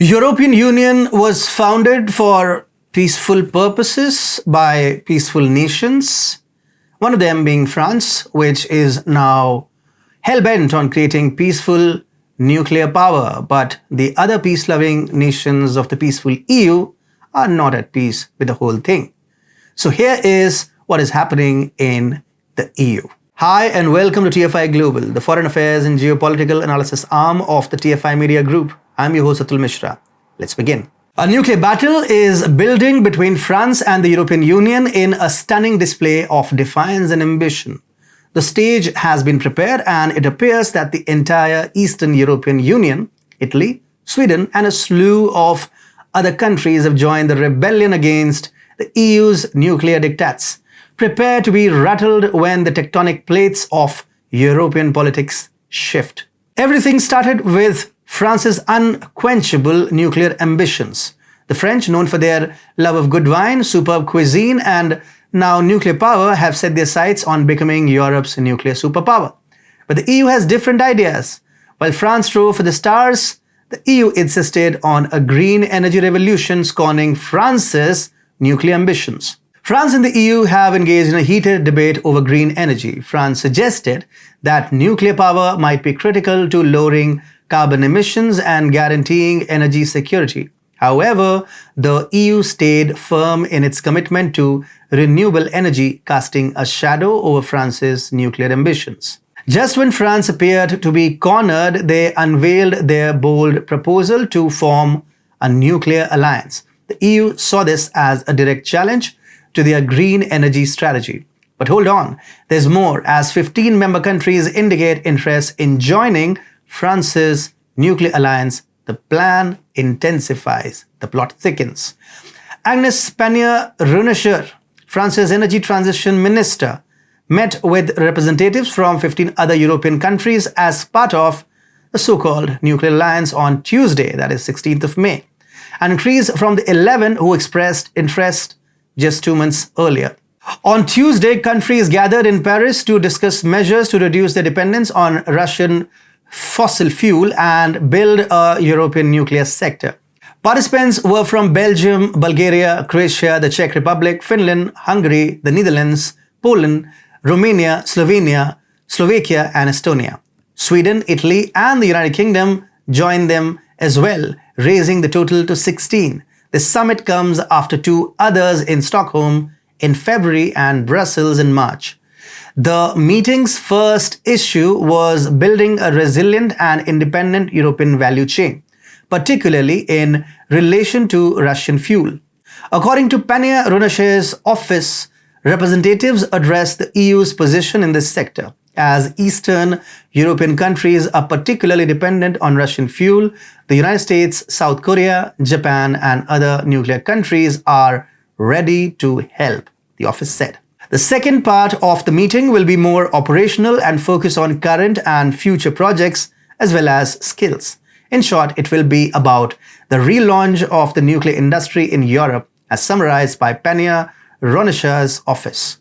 European Union was founded for peaceful purposes by peaceful nations, one of them being France, which is now hell-bent on creating peaceful nuclear power. But the other peace-loving nations of the peaceful EU are not at peace with the whole thing. So here is what is happening in the EU. Hi and welcome to TFI Global, the foreign affairs and geopolitical analysis arm of the TFI Media Group. I'm your host Atul Mishra. Let's begin. A nuclear battle is building between France and the European Union in a stunning display of defiance and ambition. The stage has been prepared and it appears that the entire Eastern European Union, Italy, Sweden and a slew of other countries have joined the rebellion against the EU's nuclear diktats. Prepare to be rattled when the tectonic plates of European politics shift. Everything started with France's unquenchable nuclear ambitions. The French, known for their love of good wine, superb cuisine, and now nuclear power, have set their sights on becoming Europe's nuclear superpower. But the EU has different ideas. While France drove for the stars, the EU insisted on a green energy revolution, scorning France's nuclear ambitions. France and the EU have engaged in a heated debate over green energy. France suggested that nuclear power might be critical to lowering carbon emissions and guaranteeing energy security. However, the EU stayed firm in its commitment to renewable energy, casting a shadow over France's nuclear ambitions. Just when France appeared to be cornered, they unveiled their bold proposal to form a nuclear alliance. The EU saw this as a direct challenge to their green energy strategy. But hold on, there's more, as 15 member countries indicate interest in joining France's nuclear alliance. The plan intensifies, the plot thickens. Agnes Pannier-Runacher, France's energy transition minister, met with representatives from 15 other European countries as part of the so-called nuclear alliance on Tuesday, that is 16th of May, an increase from the 11 who expressed interest just 2 months earlier. On Tuesday, countries gathered in Paris to discuss measures to reduce their dependence on Russian fossil fuel and build a European nuclear sector. Participants were from Belgium, Bulgaria, Croatia, the Czech Republic, Finland, Hungary, the Netherlands, Poland, Romania, Slovenia, Slovakia and Estonia. Sweden, Italy and the United Kingdom joined them as well, raising the total to 16. The summit comes after 2 others in Stockholm in February and Brussels in March. The meeting's first issue was building a resilient and independent European value chain, particularly in relation to Russian fuel. According to Pannier-Runacher's office, representatives addressed the EU's position in this sector. As Eastern European countries are particularly dependent on Russian fuel, the United States, South Korea, Japan and other nuclear countries are ready to help, the office said. The second part of the meeting will be more operational and focus on current and future projects as well as skills. In short, it will be about the relaunch of the nuclear industry in Europe, as summarized by Pannier-Runacher's office.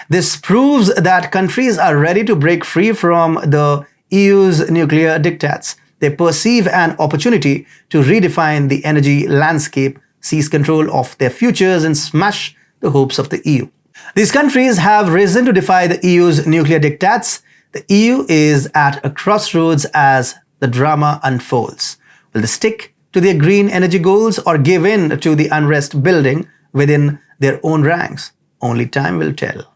This proves that countries are ready to break free from the EU's nuclear diktats. They perceive an opportunity to redefine the energy landscape, seize control of their futures and smash the hopes of the EU. These countries have risen to defy the EU's nuclear diktats. The EU is at a crossroads as the drama unfolds. Will they stick to their green energy goals or give in to the unrest building within their own ranks? Only time will tell.